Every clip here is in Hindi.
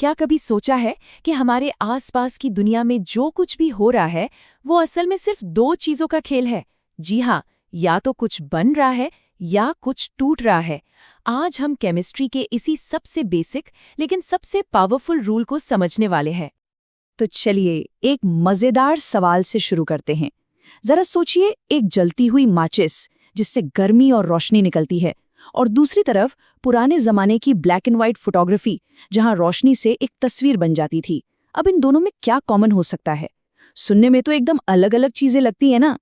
क्या कभी सोचा है कि हमारे आसपास की दुनिया में जो कुछ भी हो रहा है वो असल में सिर्फ दो चीजों का खेल है। जी हाँ, या तो कुछ बन रहा है या कुछ टूट रहा है। आज हम केमिस्ट्री के इसी सबसे बेसिक लेकिन सबसे पावरफुल रूल को समझने वाले हैं। तो चलिए एक मजेदार सवाल से शुरू करते हैं। जरा सोचिए, एक जलती हुई माचिस जिससे गर्मी और रोशनी निकलती है, और दूसरी तरफ पुराने जमाने की ब्लैक एंड व्हाइट फोटोग्राफी जहां रोशनी से एक तस्वीर बन जाती थी। अब इन दोनों में क्या कॉमन हो सकता है? सुनने में तो एकदम अलग अलग चीजें लगती है ना।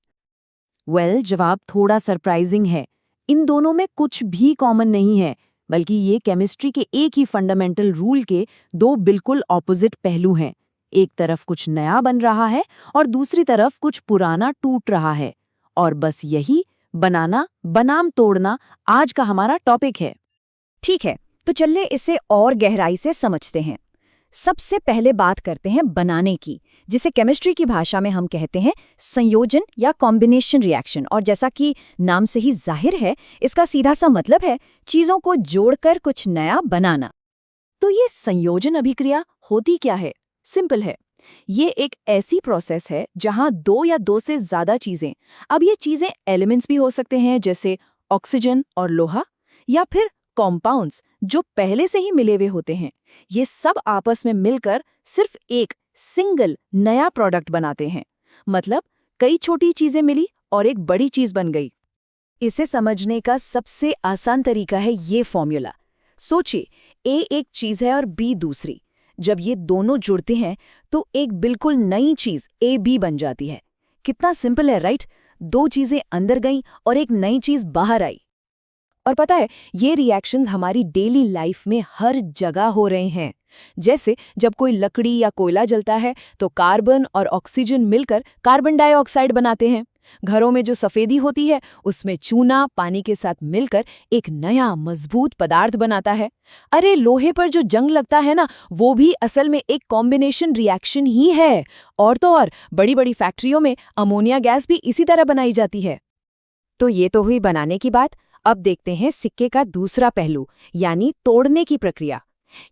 जवाब थोड़ा सरप्राइजिंग है। इन दोनों में कुछ भी कॉमन नहीं है, बल्कि ये केमिस्ट्री के एक ही फंडामेंटल रूल के दो बिल्कुल ऑपोजिट पहलू हैं। एक तरफ कुछ नया बन रहा है और दूसरी तरफ कुछ पुराना टूट रहा है। और बस यही बनाना बनाम तोड़ना आज का हमारा टॉपिक है। ठीक है, तो चलिए इसे और गहराई से समझते हैं। सबसे पहले बात करते हैं बनाने की, जिसे केमिस्ट्री की भाषा में हम कहते हैं संयोजन या कॉम्बिनेशन रिएक्शन। और जैसा कि नाम से ही जाहिर है, इसका सीधा सा मतलब है चीजों को जोड़कर कुछ नया बनाना। तो ये संयोजन अभिक्रिया होती क्या है? सिंपल है। ये एक ऐसी प्रोसेस है जहां दो या दो से ज्यादा चीजें, अब ये चीजें एलिमेंट्स भी हो सकते हैं जैसे ऑक्सीजन और लोहा, या फिर कॉम्पाउंड्स जो पहले से ही मिले हुए होते हैं, ये सब आपस में मिलकर सिर्फ एक सिंगल नया प्रोडक्ट बनाते हैं। मतलब कई छोटी चीजें मिली और एक बड़ी चीज बन गई। इसे समझने का सबसे आसान तरीका है ये फॉर्मूला। सोचिए, ए एक चीज है और बी दूसरी। जब ये दोनों जुड़ते हैं तो एक बिल्कुल नई चीज ए बी बन जाती है। कितना सिंपल है, राइट? दो चीजें अंदर गईं और एक नई चीज बाहर आई। और पता है, ये रिएक्शंस हमारी डेली लाइफ में हर जगह हो रहे हैं। जैसे जब कोई लकड़ी या कोयला जलता है तो कार्बन और ऑक्सीजन मिलकर कार्बन डाइऑक्साइड बनाते हैं। घरों में जो सफेदी होती है उसमें चूना पानी के साथ मिलकर एक नया मजबूत पदार्थ बनाता है। अरे लोहे पर जो जंग लगता है ना, वो भी असल में एक कॉम्बिनेशन रिएक्शन ही है। और तो और बड़ी बड़ी फैक्ट्रियों में अमोनिया गैस भी इसी तरह बनाई जाती है। तो ये तो हुई बनाने की बात। अब देखते हैं सिक्के का दूसरा पहलू, यानी तोड़ने की प्रक्रिया।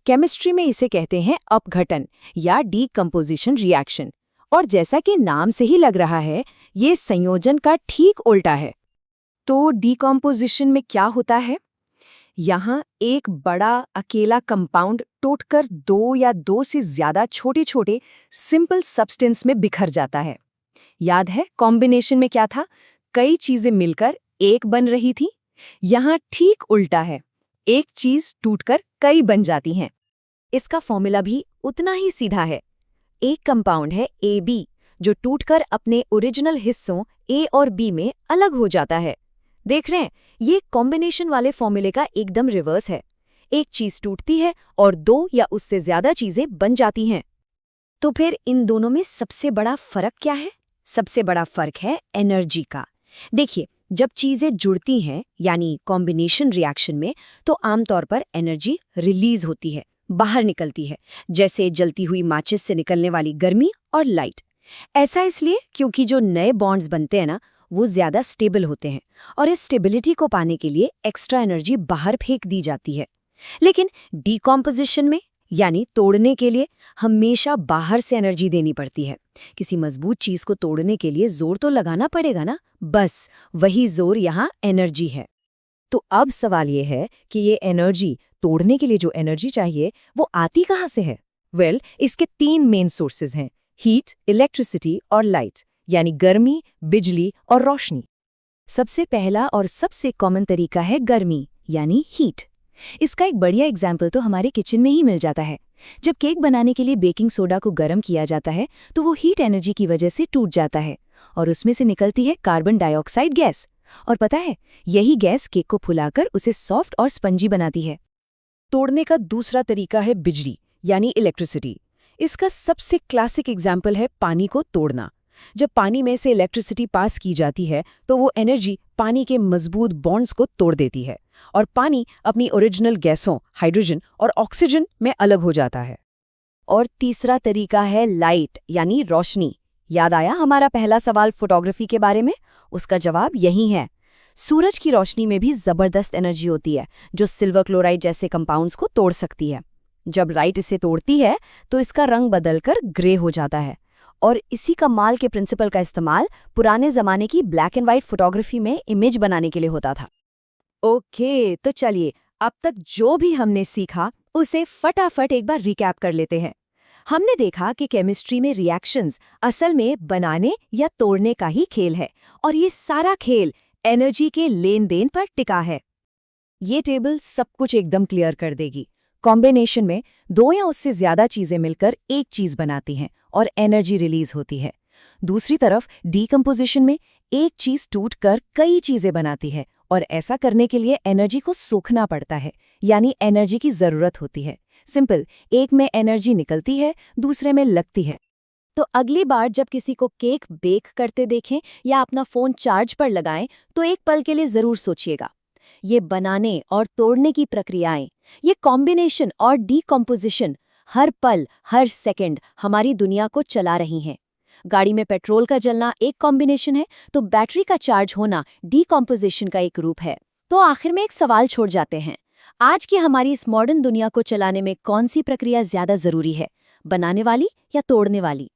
केमिस्ट्री में इसे कहते हैं अपघटन या डीकंपोजिशन रिएक्शन। और जैसा कि नाम से ही लग रहा है, ये संयोजन का ठीक उल्टा है। तो डीकंपोजिशन में क्या होता है? यहाँ एक बड़ा अकेला कंपाउंड टूटकर दो या दो से ज्यादा छोटे छोटे सिंपल सब्सटेंस में बिखर जाता है। याद है कॉम्बिनेशन में क्या था? कई चीजें मिलकर एक बन रही थी। यहाँ ठीक उल्टा है, एक चीज टूटकर कई बन जाती हैं। इसका फॉर्मूला भी उतना ही सीधा है। एक कंपाउंड है ए बी, जो टूटकर अपने ओरिजिनल हिस्सों ए और बी में अलग हो जाता है। देख रहे हैं, ये कॉम्बिनेशन वाले फॉर्मूले का एकदम रिवर्स है। एक चीज टूटती है और दो या उससे ज्यादा चीजें बन जाती हैं। तो फिर इन दोनों में सबसे बड़ा फर्क क्या है? सबसे बड़ा फर्क है एनर्जी का। देखिए, जब चीजें जुड़ती हैं यानी कॉम्बिनेशन रिएक्शन में, तो आमतौर पर एनर्जी रिलीज होती है, बाहर निकलती है, जैसे जलती हुई माचिस से निकलने वाली गर्मी और लाइट। ऐसा इसलिए क्योंकि जो नए बॉन्ड्स बनते हैं ना, वो ज्यादा स्टेबल होते हैं, और इस स्टेबिलिटी को पाने के लिए एक्स्ट्रा एनर्जी बाहर फेंक दी जाती है। लेकिन डीकॉम्पोजिशन में यानी तोड़ने के लिए हमेशा बाहर से एनर्जी देनी पड़ती है। किसी मजबूत चीज को तोड़ने के लिए जोर तो लगाना पड़ेगा ना, बस वही जोर यहाँ एनर्जी है। तो अब सवाल ये है कि ये एनर्जी, तोड़ने के लिए जो एनर्जी चाहिए, वो आती कहाँ से है? इसके तीन मेन सोर्सेज हैं: हीट, इलेक्ट्रिसिटी और लाइट, यानी गर्मी, बिजली और रोशनी। सबसे पहला और सबसे कॉमन तरीका है गर्मी यानी हीट। इसका एक बढ़िया एग्जाम्पल तो हमारे किचन में ही मिल जाता है। जब केक बनाने के लिए बेकिंग सोडा को गर्म किया जाता है तो वो हीट एनर्जी की वजह से टूट जाता है और उसमें से निकलती है कार्बन डाइऑक्साइड गैस। और पता है, यही गैस केक को फुलाकर उसे सॉफ्ट और स्पंजी बनाती है। तोड़ने का दूसरा तरीका है बिजली यानी इलेक्ट्रिसिटी। इसका सबसे क्लासिक एग्जाम्पल है पानी को तोड़ना। जब पानी में से इलेक्ट्रिसिटी पास की जाती है तो वो एनर्जी पानी के मजबूत बॉन्ड्स को तोड़ देती है और पानी अपनी ओरिजिनल गैसों हाइड्रोजन और ऑक्सीजन में अलग हो जाता है। और तीसरा तरीका है लाइट यानी रोशनी। याद आया हमारा पहला सवाल फोटोग्राफी के बारे में? उसका जवाब यही है। सूरज की रोशनी में भी जबरदस्त एनर्जी होती है जो सिल्वर क्लोराइड जैसे कंपाउंड्स को तोड़ सकती है। जब लाइट इसे तोड़ती है तो इसका रंग बदलकर ग्रे हो जाता है। और इसी कमाल के प्रिंसिपल का इस्तेमाल पुराने ज़माने की ब्लैक एंड वाइट फोटोग्राफी में इमेज बनाने के लिए होता था। ओके, तो चलिए अब तक जो भी हमने सीखा उसे फटाफट एक बार रिकैप कर लेते हैं। हमने देखा कि केमिस्ट्री में रिएक्शंस असल में बनाने या तोड़ने का ही खेल है, और ये सारा खेल एनर्जी के लेन देन पर टिका है। ये टेबल सब कुछ एकदम क्लियर कर देगी। कॉम्बिनेशन में दो या उससे ज्यादा चीजें मिलकर एक चीज बनाती हैं और एनर्जी रिलीज होती है। दूसरी तरफ डीकंपोजिशन में एक चीज टूटकर कई चीजें बनाती है, और ऐसा करने के लिए एनर्जी को सोखना पड़ता है, यानी एनर्जी की जरूरत होती है। सिंपल, एक में एनर्जी निकलती है, दूसरे में लगती है। तो अगली बार जब किसी को केक बेक करते देखें या अपना फोन चार्ज पर लगाएं, तो एक पल के लिए जरूर सोचिएगा, ये बनाने और तोड़ने की प्रक्रियाएं, ये कॉम्बिनेशन और डीकंपोजिशन हर पल हर सेकंड हमारी दुनिया को चला रही हैं। गाड़ी में पेट्रोल का जलना एक कॉम्बिनेशन है, तो बैटरी का चार्ज होना डीकंपोजिशन का एक रूप है। तो आखिर में एक सवाल छोड़ जाते हैं, आज की हमारी इस मॉडर्न दुनिया को चलाने में कौन सी प्रक्रिया ज्यादा जरूरी है, बनाने वाली या तोड़ने वाली?